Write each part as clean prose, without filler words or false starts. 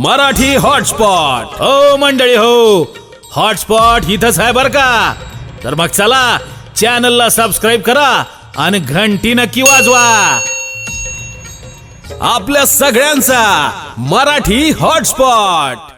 Marathi hotspot हो मंडळी हो, हॉटस्पॉट इथंच आहे बर का. तर मग चला चॅनलला सबस्क्राईब करा आणि घंटी नक्की वाजवा. आपल्या सगळ्यांचा मराठी हॉटस्पॉट.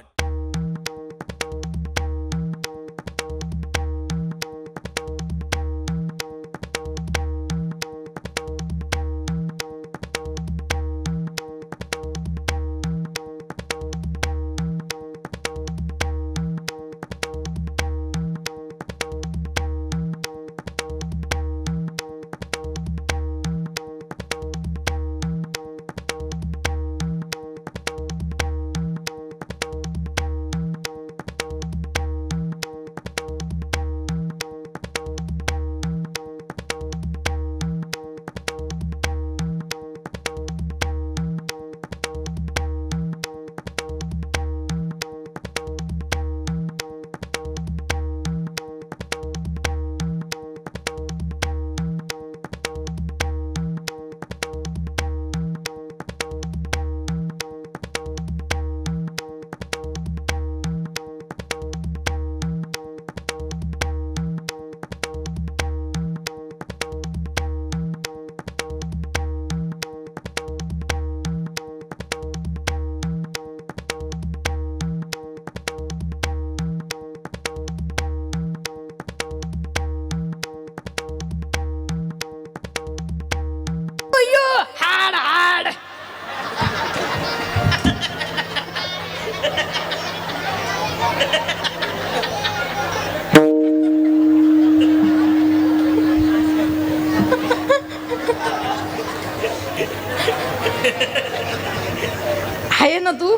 आहे ना तू.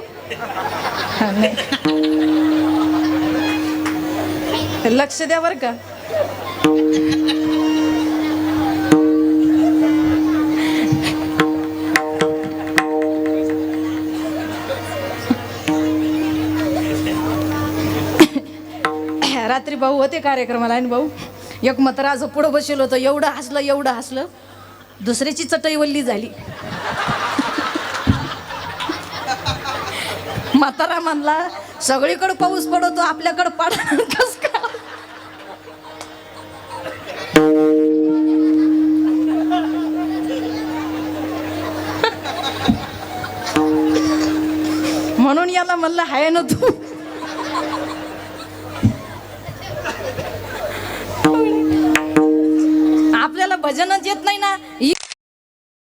लक्ष द्या बर का. रात्री भाऊ होते कार्यक्रमाला आणि भाऊ एक मात्र असं पुढं बसलो होतं. एवढं हसलं दुसऱ्याची चटई वल्ली झाली. म्हातारा म्हणला सगळीकडे पाऊस पडतो आपल्याकडे पडणार कस का. म्हणून याला म्हणलं हाय ना तू. आपल्याला भजनच येत नाही ना.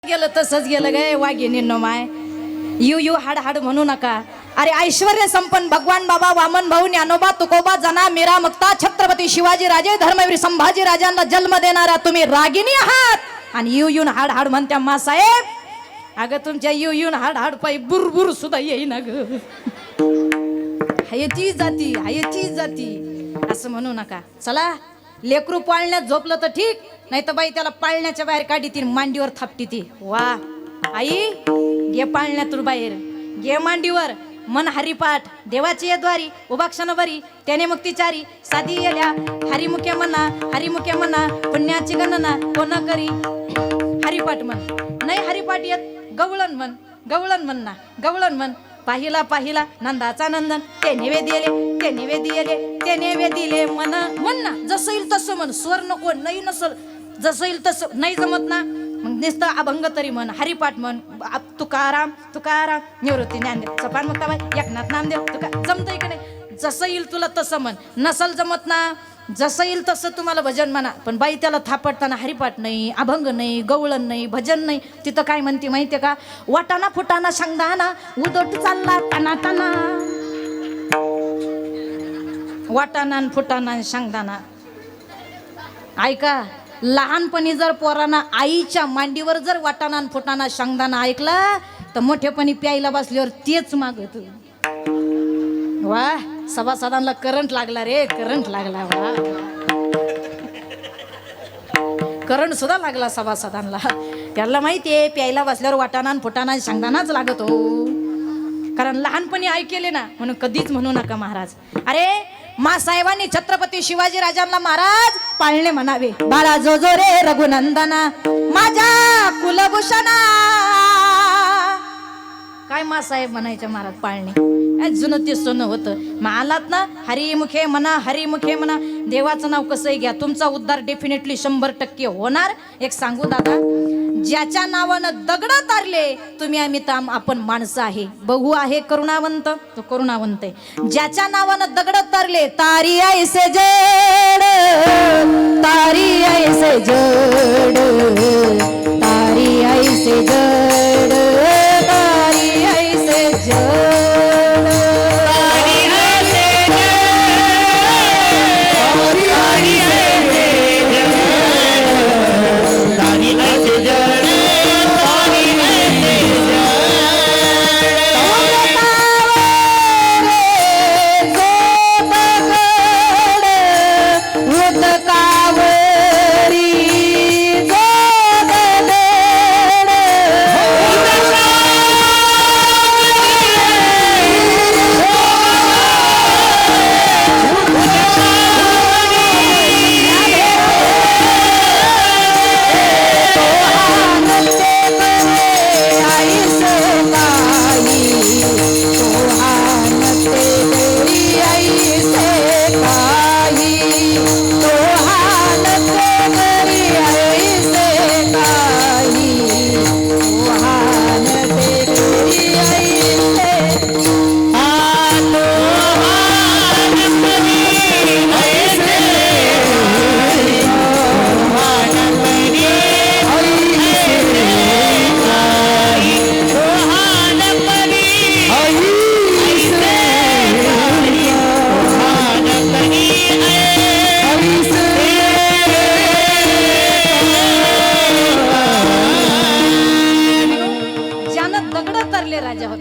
गेलं तसंच गेलं गे वाघिणींनो माय. यू हाड हाड म्हणू नका. अरे ऐश्वर्य संपन्न भगवान बाबा वामन भाऊ ज्ञानोबा तुकोबा जना मीरा मुक्ता छत्रपती शिवाजी राजे धर्मवीर संभाजी राजांना जन्म देणारा तुम्ही रागिनी आहात. आणि यू हाड हाड म्हणत्या मा साहेब. अगं तुमच्या यू हाड हाड पायी बुरबुर सुद्धा येईना ग. हायची जाती असं म्हणू नका. चला लेकरू पाळण्यात झोपलं तर ठीक, नाही तर बाई त्याला पाळण्याच्या बाहेर काढी ती मांडीवर थापटी ती. वा आई घे पाळण्यातून बाहेर, घे मांडीवर, मन हरिपाठ देवाची द्वारी उभा क्षण बरी त्याने मुक्तीचारी साधी येल्या हरिमुखे म्हणा पुण्याची गणना कोण करी. हरिपाठ म्हण नाही हरिपाठ येत गवळण म्हण पाहिला नंदाचा नंदन ते निवेदिले मन ना जसं येईल तसं म्हण. स्वर नको नाही नसल जसं येईल तसं नाही जमत ना मग नुसतं अभंग तरी म्हण. हरिपाठ म्हण. तुकाराम निवृत्ती ज्ञानदेव सपान मुक्ताबाई एकनाथ नामदेव तुका जमतंय का नाही. जसं येईल तुला तसं म्हण. नसल जमत ना जसं येईल तसं तुम्हाला भजन म्हणा. पण बाई त्याला थापडताना हरिपाठ नाही, अभंग नाही, गवळण नाही, भजन नाही. तिथं काय म्हणते माहितीये का. वाटाणा फुटाणा शेंगदाणा उदोट चालला टना वाटाणा फुटाणा शेंगदाणा. ऐका लहानपणी जर पोरांना आईच्या मांडीवर जर वाटाणा फुटाणा शेंगदाणा ऐकला तर मोठेपणी प्यायला बसल्यावर तेच मागत. वा सभासदांना करंट लागला रे. करंट लागला. वा करंट सुद्धा लागला सभासदांना. त्याला माहितीये प्यायला बसल्यावर वाटाणा फुटाणा शेंगदाणाच लागतो. कारण लहानपणी ऐकले ना म्हणून कधीच म्हणू नका महाराज. अरे मासाहेबांनी छत्रपती शिवाजी राजांना महाराज पाळणे म्हणावे. बाळा जो जो रे रघुनंदना माझ्या कुलभूषणा काय मासाहेब म्हणायच्या महाराज पाळणे काय जुनं ते सोनं होतं. मग आलात ना हरिमुखे म्हणा हरिमुखे म्हणा. देवाचं नाव कसंही घ्या तुमचा उद्धार डेफिनेटली 100% होणार. एक सांगू दादा, ज्याच्या नावानं दगड तारले तुम्ही आम्ही तर आपण माणसं आहे. बहु आहे करुणावंत, तो करुणावंत आहे. ज्याच्या नावानं दगड तारले तारी ऐसे जड तारी ऐसे जड तारी ऐसे जड तारी ऐसे जड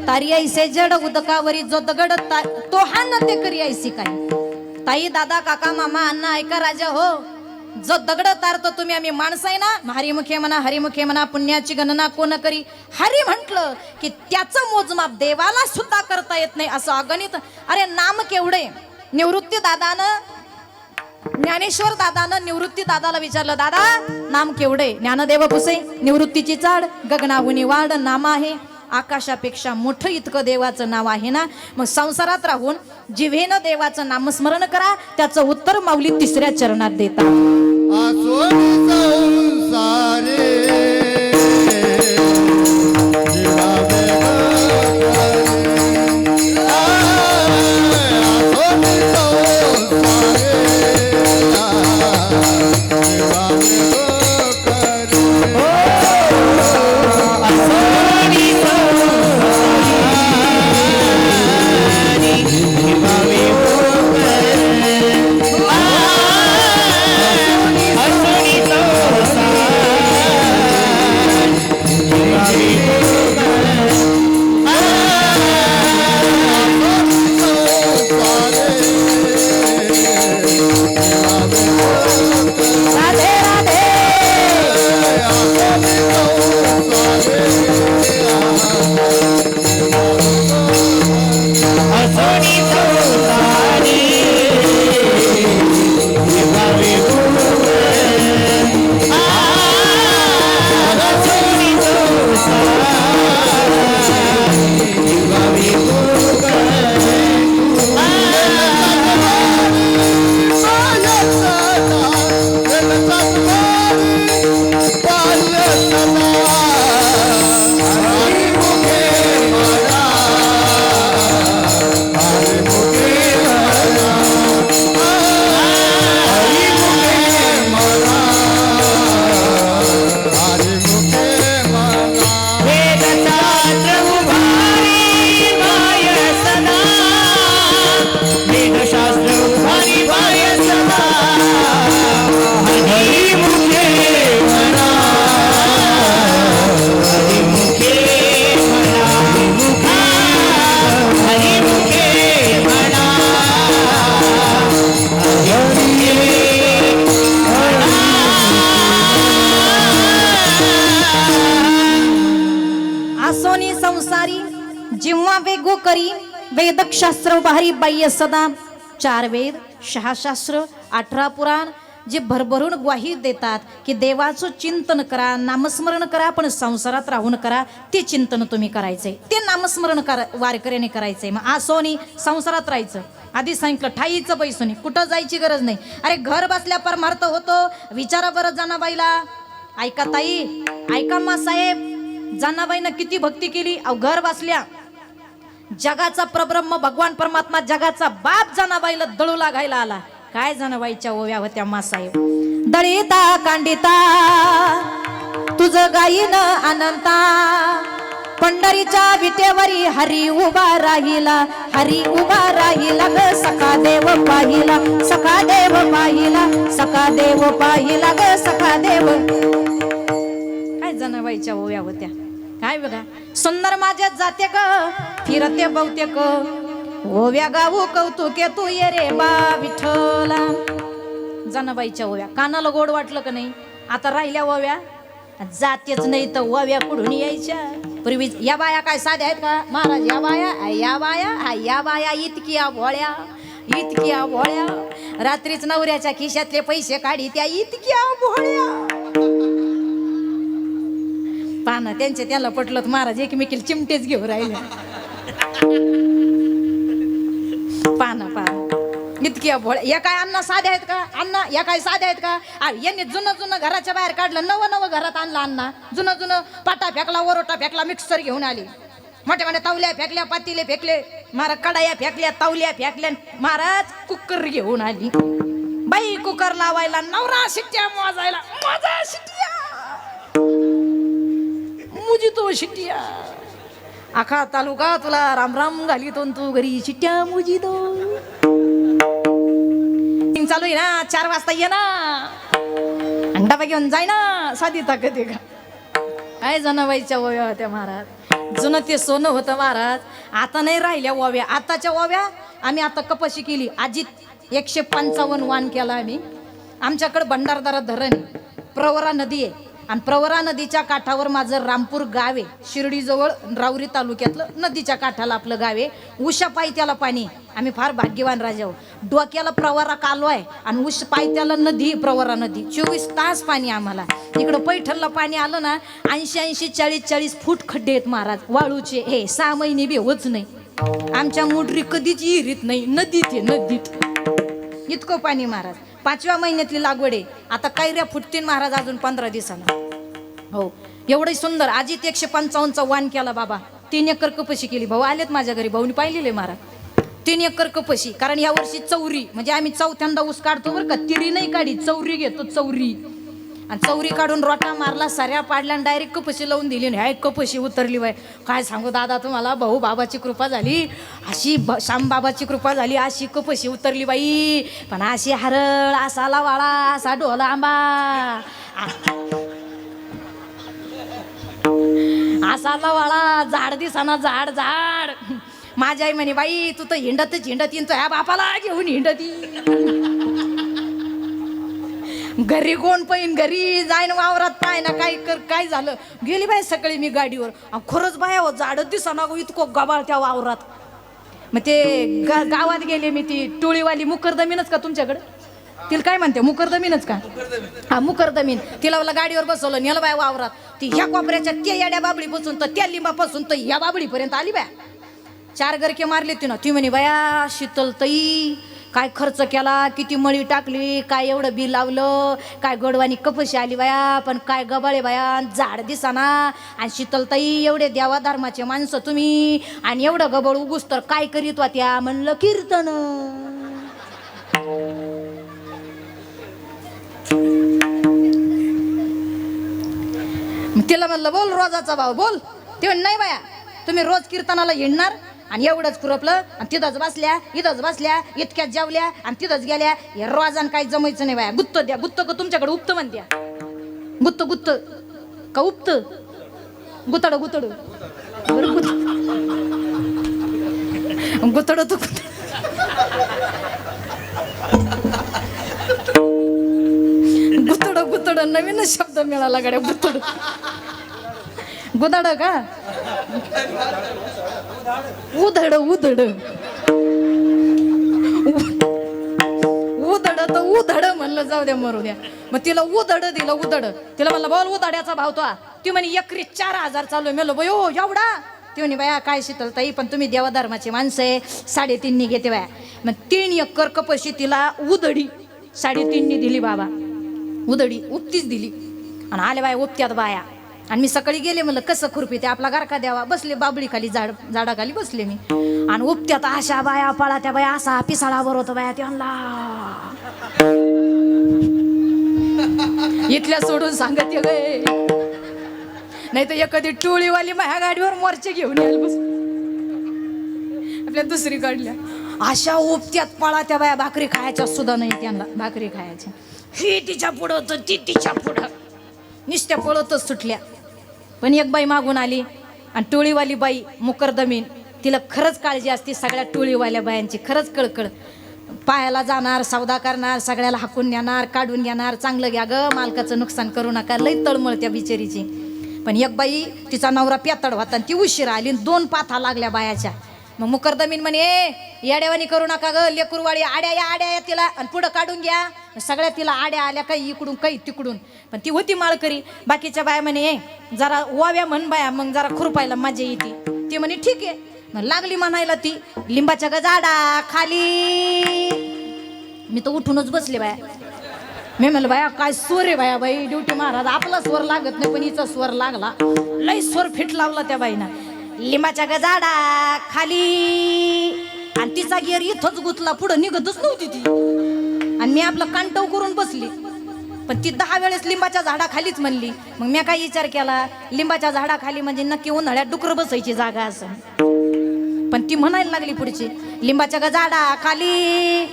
तारी ऐसे जड उदकावरी जो दगड तो हा न ते करी ऐसी काय. ताई दादा काका मामा अण्णा ऐका राजा हो, जो दगड तारतो तुम्ही आम्ही माणसं आहे ना. हरिमुखे म्हणा हरिमुखे म्हणा पुण्याची गणना कोण करी. हरी म्हटलं की त्याचं मोजमाप देवाला सुद्धा करता येत नाही असं अगणित. अरे नाम केवढे. निवृत्ती दादानं ज्ञानेश्वर दादानं निवृत्ती दादाला विचारलं दादा नाम केवढे. ज्ञानदेव पुसे निवृत्तीची चाड गगनाहुनी वाढ नाम आहे. आकाशापेक्षा मोठं इतकं देवाचं नाव आहे ना. मग संसारात राहून जिव्हेनं देवाचं नामस्मरण करा. त्याचं उत्तर माऊली 3ऱ्या चरणात देतात. जिव्हा वेगो करी वेदशास्त्र भारी बाह्य सदा. 4 वेद 6 शास्त्र 18 पुराण जे भरभरून ग्वाही देतात की देवाचं चिंतन करा, नामस्मरण करा, पण संसारात राहून करा, ते चिंतन तुम्ही करायचंय, ते नामस्मरण वारकऱ्याने करायचंय. मग आसोनी संसारात राहायचं. आधी सांगितलं ठाईचं पैसोनी, कुठं जायची गरज नाही. अरे घर बसल्या परमार्थ होतो. विचारा बरं जनाबाईला. ऐका ताई, ऐका मा साहेब, जनाबाईनं किती भक्ती केली. अहो घर बसल्या जगाचा परब्रह्म भगवान परमात्मा जगाचा बाप जनाबाईला दळू लागायला आला. काय जनाबाईच्या ओव्या होत्या मासाहेब. दळीता कांडिता तुझं गायीन अनंता, पंढरीच्या विटेवरी हरी उभा राहिला, हरी उभा राहिला ग सखा देव पाहिला, सखा देव पाहिला, सखा देव पाहिला ग सखा देव. काय जनाबाईच्या ओव्या होत्या. काय बघा सुंदर माझ्यात जाते ग फिरते बहुतेक, ओव्या गाऊ कौतुके तू ये रे बा विठ्ठला. जनाबाईच्या ओव्या कानाला गोड वाटलं का नाही. आता राहिल्या ओव्या जातेच नाही तर ओव्या कुठून यायच्या. पूर्वी या बाया काय साध्या आहेत का महाराज. या बाया या बाया या बाया इतक्या भोळ्या, इतक्या भोळ्या. रात्रीच नवऱ्याच्या खिशातले पैसे काढी त्या इतक्या भोळ्या. पाना त्यांचे त्याला पटलं महाराज एकमेकील चिमटेच घेऊन राहिले. पाना पाना इतक्या भोळ्या. या काय अण्णा साध्या आहेत का. अण्णा या काय साध्या आहेत का. यांनी जुनं जुनं घराच्या बाहेर काढलं, नवं नवं घरात आणलं. अण्णा जुनं जुनं पाटा फेकला, वरोटा फेकला, मिक्सर घेऊन आली. मोठ्या मोठ्या तावल्या फेकल्या, पातीले फेकले महाराज, कडाया फेकल्या, तावल्या फेकल्या. महाराज कुकर घेऊन आली. बाई कुकर लावायला, नवरा शिट्ट्या मोजायला, माझा शिट्ट्या मुजी तो शिट्ट्या. आखा तालुका तुला राम राम घाली तो तू घरी शिट्ट्या मुजी तो. चालू आहे ना 4 वाजता ये ना, डबा घेऊन जाय ना, साधी ताकद आहे का. काय जनाबाईच्या ओव्या होत्या महाराज. जुनं ते सोनं होतं महाराज. आता नाही राहिल्या ओव्या. आताच्या ओव्या आम्ही आता कपाशी केली. आजी 155 वाण केला आम्ही. आमच्याकडे भंडारदारा धरण आहे, प्रवरा नदी आहे, आणि प्रवरा नदीच्या काठावर माझं रामपूर गाव आहे. शिर्डीजवळ राऊरी तालुक्यातलं नदीच्या काठाला आपलं गाव आहे. उषा पायथ्याला पाणी. आम्ही फार भाग्यवान राजाऊ. डोक्याला प्रवरा कालवा आहे आणि उष पायथ्याला नदी, प्रवरा नदी. 24 तास पाणी आम्हाला. इकडं पैठणला पाणी आलं ना 80-80, 40-40 फूट खड्डे आहेत महाराज वाळूचे. हे 6 महिने बी होच नाही. आमच्या मोटरी कधीच विहिरीत नाही, नदीत आहे, नदीत. इतकं पाणी महाराज. 5व्या महिन्यातली लागवड आहे. आता कैऱ्या फुटतील महाराज अजून 15 दिवसाला. हो एवढं सुंदर. आजी 155चा वाण केला बाबा. 3 एकर कपशी केली. भाऊ आलेत माझ्या घरी, भाऊनी पाहिलेले महाराज. 3 एकर कपशी. कारण या वर्षी चौरी, म्हणजे आम्ही चौथ्यांदा ऊस काढतो बरं का. तिरी नाही काढी, चौरी घेतो, चौरी. आणि चौरी काढून रोटा मारला, साऱ्या पाडल्या, डायरेक्ट कपशी लावून दिली. ह्या एक कपशी उतरली बाय. काय सांगू दादा तुम्हाला, भाऊ बाबाची कृपा झाली अशी, श्याम बाबाची कृपा झाली अशी कपशी उतरली बाई. पण अशी हरळ, असा लवाळा, असा ढोला आंबा, असा लवाळा, झाड दिसाना, झाड झाड. माझी आई म्हणे बाई तू तर हिंडतच हिंडत येईन, ह्या बापाला घेऊन हिंडती. घरी कोण पाहिन, घरी जाईन वावरात पाय ना. काय झालं, गेली बाई सकाळी मी गाडीवर. खरंच बाया हो झाड दिसाना इतकं गबाळ त्या वावरात. मग ते गावात गेले मी. ती टोळीवाली मुकरदमीनच का तुमच्याकडे, तिला काय म्हणते, मुकरदमीनच का. हा मुकरदमीन. तिला गाडीवर बसवलं, नेलं बाय वावरात. ती ह्या कोपऱ्याच्या त्या येड्या बाबळीपासून तर त्या लिंबापासून तर ह्या बाबळीपर्यंत आली बाया. 4 गरके मारले तिनं. ती म्हणे बाया शीतलताई काय खर्च केला, किती मळी टाकली, काय एवढं बी लावलं, काय गोडवानी कपशी आली बाया, पण काय गबाळे बाया, झाड दिसाना. आणि शीतलताई एवढे देवा धर्माचे माणसं तुम्ही, आणि एवढं गबळ उगूस तर काय करीत होत्या. म्हणलं कीर्तन. तिला म्हणलं बोल रोजाचा भाव बोल. ते नाही बाया तुम्ही रोज कीर्तनाला हिंडणार. आणि एवढंच खुरपलं आणि तिथंच बसल्या, इथंच बसल्या, इतक्यात जेवल्या आणि तिथंच गेल्या. या रोजान काही जमायचं नाही बाया. गुत्त द्या. गुत्त का तुमच्याकडे उपत म्हणत्या. गुत्त गुत्त का उपत, गुतड गुतड गुतड तू गुतड गुतड नवीनच शब्द मिळाला गाड्या. गुतड गुदाड का, उधड उधड उधड उधड तर उधड म्हणलं जाऊ द्या मरू द्या. मग तिला उधड दिलं उधड. तिला म्हणलं बोल उधड्याचा भाव तो. ती म्हणे एकरी 4,000 चालू आहे. म्हणलं बयो एवढा. ती म्हणे बाया काय शीतलताई पण तुम्ही देवाधर्माची माणसं आहे 3.5 घेते बाया. मग 3 एकर कपशी तिला उधडी 3.5 दिली बाबा. उधडी उपतीच दिली आणि आले बाया उपत्यात बाया. आणि मी सकाळी गेले म्हणलं कसं खुरपी ते आपला गारका द्यावा. बसले बाबळी खाली झाडाखाली बसले मी. आणि उपत्यात अशा बाया पळा त्या बाया असा पिसाळा बरोबर बाया त्यांना इथल्या सोडून सांगते गे. नाही तर एखादी टोळीवाली माझ्या गाडीवर मोर्चे घेऊन यायला बस. आपल्या दुसरी काढल्या अशा उपत्यात पळा त्या बाया. भाकरी खायच्या सुद्धा नाही त्यांना भाकरी खायच्या. ही तिच्या पुढं तर ती तिच्या पुढं निस्त्या पळतच सुटल्या. पण एक बाई मागून आली आणि टोळीवाली बाई मुकरदमीन. तिला खरंच काळजी असते सगळ्या टोळीवाल्या बायांची. खरंच कळकळ. पायाला जाणार सौदा करणार सगळ्याला हाकून नेणार काढून घेणार. चांगलं घ्या ग मालकाचं नुकसान करू नका. लई तळमळ त्या बिचारीची. पण एक बाई तिचा नवरा पेतड होता आणि ती उशिरा आली. 2 पाथा लागल्या बायाच्या. मग मुकरदमीन म्हणे ए येड्यावानी करू नका ग लेकुरवाळी आड्या या तिला आणि पुढं काढून घ्या. सगळ्या तिला आड्या आल्या काही इकडून काही तिकडून. पण ती होती माळकरी. बाकीच्या बाया म्हणे जरा वाव्या म्हण बाया मग जरा खुरपायला मजा येते. ती म्हणे ठीक आहे. मग लागली म्हणायला ती लिंबाच्या गजाडा खाली. मी तर उठूनच बसले बाया. मी म्हणलं बाया काय स्वर आहे बाया. बाई ड्युटी महाराज आपला स्वर लागत नाही पण हिचा स्वर लागला. लई स्वर फिट लावला त्या बाईनं. लिंबाच्या गजाडा खाली. आणि तिचा गिअर इथंच गुतला पुढं निघतच नव्हती ती. आणि मी आपलं कांटव करून बसली. पण ती 10 वेळेस लिंबाच्या झाडाखालीच म्हणली. मग मी काय विचार केला लिंबाच्या झाडाखाली म्हणजे नक्की उन्हाळ्यात डुकर बसायची जागा असं. पण ती म्हणायला लागली पुढची लिंबाच्या गजाडा खाली.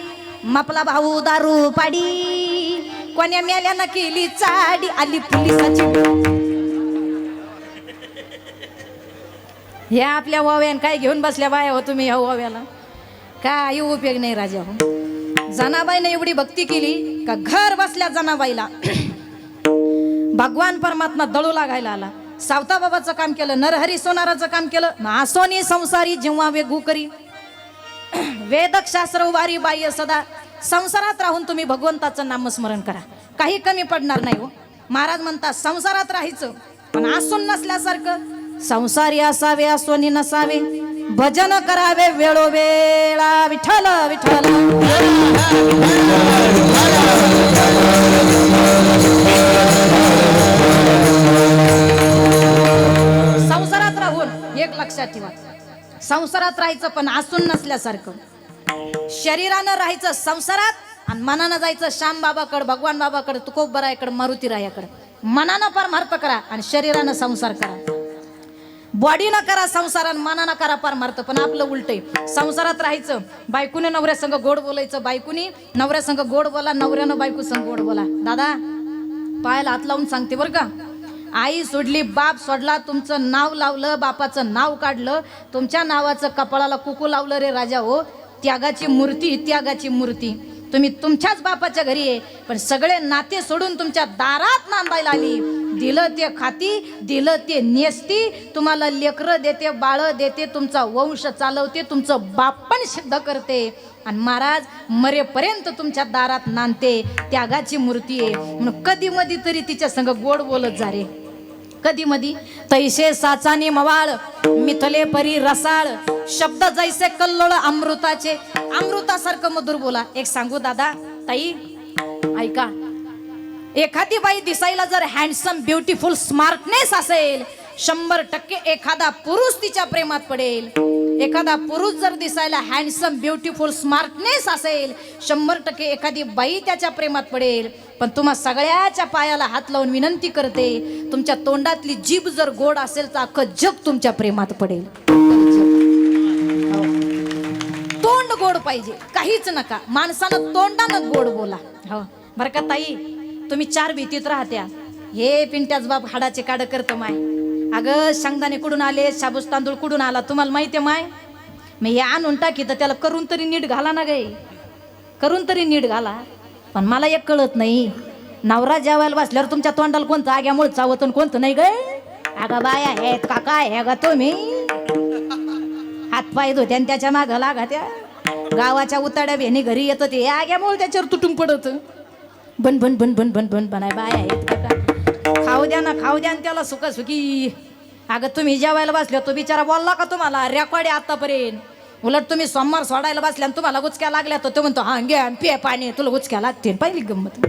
मापला भाऊ दारू पाडी कोण्या मेल्यानं केली चाडी. आली पोलिसाची. ह्या आपल्या वाव्यान काय घेऊन बसल्या बाया हो तुम्ही. ह्या वाव्याला काय उपयोग नाही राजा हो. जनाबाईने एवढी भक्ती केली का घर बसल्या जनाबाईला भगवान परमात्मा दळू लागायला आला. सावता बाबाचं काम केलं. नरहरी सोनाराचं काम केलं. नासोनी संसारी जेव्हा वेगू करी. वेदक शास्त्र उभारी बाह्य सदा. संसारात राहून तुम्ही भगवंताचं नामस्मरण करा. काही कमी पडणार नाही हो. महाराज म्हणतात संसारात राहायचं पण आसून नसल्यासारखं. संसारी असावे आसोनी नसावे. भजन करावे वेळोवेळा विठ्ठल विठ्ठल. संसारात राहून एक लक्षात ठेवा संसारात राहायचं पण आसून नसल्यासारखं. शरीरानं राहायचं संसारात आणि मनानं जायचं श्याम बाबाकडे भगवान बाबाकडे तुकोबरायाकडे मारुती रायाकडे. मनानं परमार्थ करा आणि शरीरानं संसार करा. बॉडीनं करा संसार आणि मनानं करा परमार्थ. पण आपलं उलटय. संसारात राहायचं बायकोने नवऱ्या संग गोड बोलायचं. बायकोनी नवऱ्या संग गोड बोला. नवऱ्यानं बायको संग गोड बोला. दादा पायाला हात लावून सांगते बरं का. आई सोडली बाप सोडला. तुमचं नाव लावलं बापाचं नाव काढलं. तुमच्या नावाचं कपाळाला कुकू लावलं रे राजा हो. त्यागाची मूर्ती त्यागाची मूर्ती. तुम्ही तुमच्याच बापाच्या घरी आहे पण सगळे नाते सोडून तुमच्या दारात नांदायला आली. दिलं ते खाती दिलं ते नेसती. तुम्हाला लेकरं देते बाळ देते. तुमचा वंश चालवते. तुमचं बाप पण सिद्ध करते. आणि महाराज मरेपर्यंत तुमच्या दारात नांदते. त्यागाची मूर्ती आहे म्हणून कधी मधी तरी तिच्या संग गोड बोलत जा रे. कधी मधी तैसे साचानी मवाळ मिथले परी रसाळ. शब्द जैसे कल्लोळ अमृताचे. अमृतासारखं मधुर बोला. एक सांगू दादा ताई ऐका. एखादी बाई दिसायला जर हँडसम ब्युटिफुल स्मार्टनेस असेल 100% एखादा पुरुष तिच्या प्रेमात पडेल. एखादा पुरुष जर दिसायला हँडसम ब्युटिफुल स्मार्टनेस असेल 100% एखादी बाई त्याच्या प्रेमात पडेल. पण तुम्हा सगळ्याच्या पायाला हात लावून विनंती करते तुमच्या तोंडातली जीभ जर गोड असेल तर अख्खं जग तुमच्या प्रेमात पडेल. तोंड गोड पाहिजे काहीच नका. माणसानं तोंडानं गोड बोला. हो बरं का ताई तुम्ही 4 भीतीत राहत्या. हे पिंट्याच बाप हाडाचे काढ करतं माय. अगं शेंगदाणे कुठून आले शाबूस तांदूळ कुठून आला तुम्हाला माहिती आहे माय. मी हे आणून टाकी तर त्याला करून तरी नीट घाला ना गे. करून तरी नीट घाला. पण मला एक कळत नाही नवरा जेवायला बसल्यावर तुमच्या तोंडाला कोणतं आग्यामुळे चावत कोणतं नाही गे. अगं बाया आहेत काका हे गा तुम्ही हातपाय धुत्या आणि त्याच्या मागं लागा त्या. गावाच्या उताड्या भेणी घरी येतं ते आग्यामुळे त्याच्यावर तुटून पडत बन बन बन बन बन बन बनाय बाय आहेत का खाऊ द्या ना त्याला सुखी. अगं तुम्ही जेवायला बसल्या तो बिचारा बोलला का तुम्हाला रेकॉर्ड आहे आतापर्यंत. उलट तुम्ही सोमवार सोडायला बसल्या आणि तुम्हाला गुचक्या लागल्या तर तो म्हणतो हा घे पे पाणी तुला गुचक्या लागते. पहिली गंमत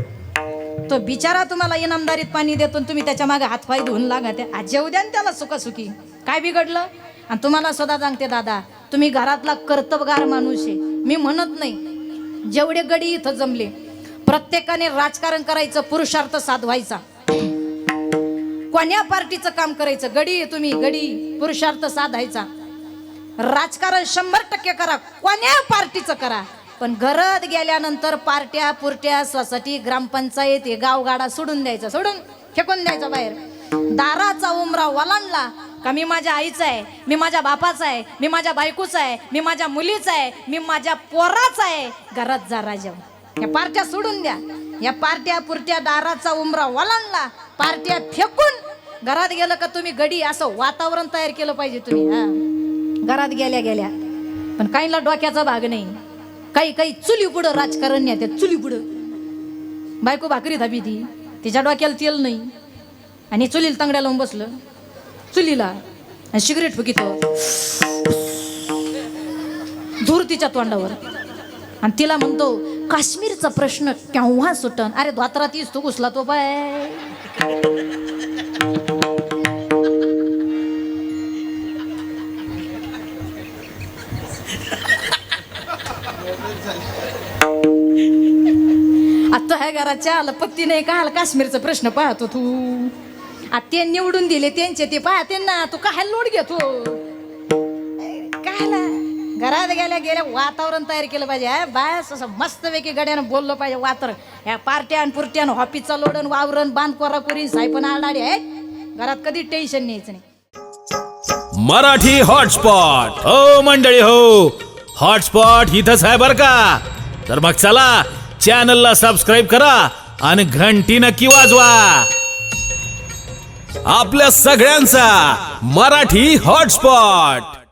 तो बिचारा तुम्हाला इनामदारीत पाणी देतो तुम्ही त्याच्या मागे हातपाय धुवून लागा त्या जेव द्या त्याला सुखी. काय बिघडलं. आणि तुम्हाला सुद्धा सांगते दादा तुम्ही घरातला कर्तबगार माणूस आहे. मी म्हणत नाही जेवढे गडी इथं जमले प्रत्येकाने राजकारण करायचं पुरुषार्थ साधवायचा. कोण्या पार्टीचं काम करायचं गडी तुम्ही गडी पुरुषार्थ साधायचा. राजकारण 100% करा कोण्या पार्टीचं करा पण घरात गेल्यानंतर पार्ट्या पुरट्या सोसायटी ग्रामपंचायत हे गावगाडा सोडून द्यायचं सोडून फेकून द्यायचं बाहेर. दाराचा उमरा वलांडला का मी माझ्या आईचा आहे मी माझ्या बापाचा आहे मी माझ्या बायकोचा आहे मी माझ्या मुलीचा आहे मी माझ्या पोराचा आहे. घरात जा राजा या पार्ट्या सोडून द्या. या पार्ट्या पुरट्या दाराचा उमरा वलांडला पार्ट्या फेकून घरात गेलं का तुम्ही गडी असं वातावरण तयार केलं पाहिजे तुम्ही. हा घरात गेल्या पण काहींना डोक्याचा भाग नाही. काही चुली पुढं राजकारण नाही त्या चुली पुढं बायको भाकरी धाबी ती तिच्या डोक्याला तेल नाही आणि चुलीला तांगड्या लावून बसलं चुलीला आणि सिगरेट फुकितो धूर तिच्या तोंडावर आणि तिला म्हणतो काश्मीरचा प्रश्न केव्हा सुटन. अरे धोत्रा तीच तू घुसला तो पाय. आता ह्या घराच्या पत्ती नाही का काश्मीरचा प्रश्न पाहतो तू. ते निवडून दिले त्यांचे ते पाहते ना तू काय लोड घेतो काय. घरात गेल्या वातावरण तयार केलं पाहिजे. बास असं मस्तपैकी गड्यानं बोललं पाहिजे. वातावरण ह्या पार्ट्यान पुरट्यान हॉपीचा लोडन वावरण बांध कोरापुरी सायपण आडाडी आहेत घरात कधी टेन्शन न्यायचं नाही. मराठी हॉटस्पॉट हो मंडळी हो हॉटस्पॉट इथंच आहे बर का. तर मग चला चॅनलला सबस्क्राईब करा आणि घंटी नक्की वाजवा. आपल्या सगळ्यांचा मराठी हॉटस्पॉट.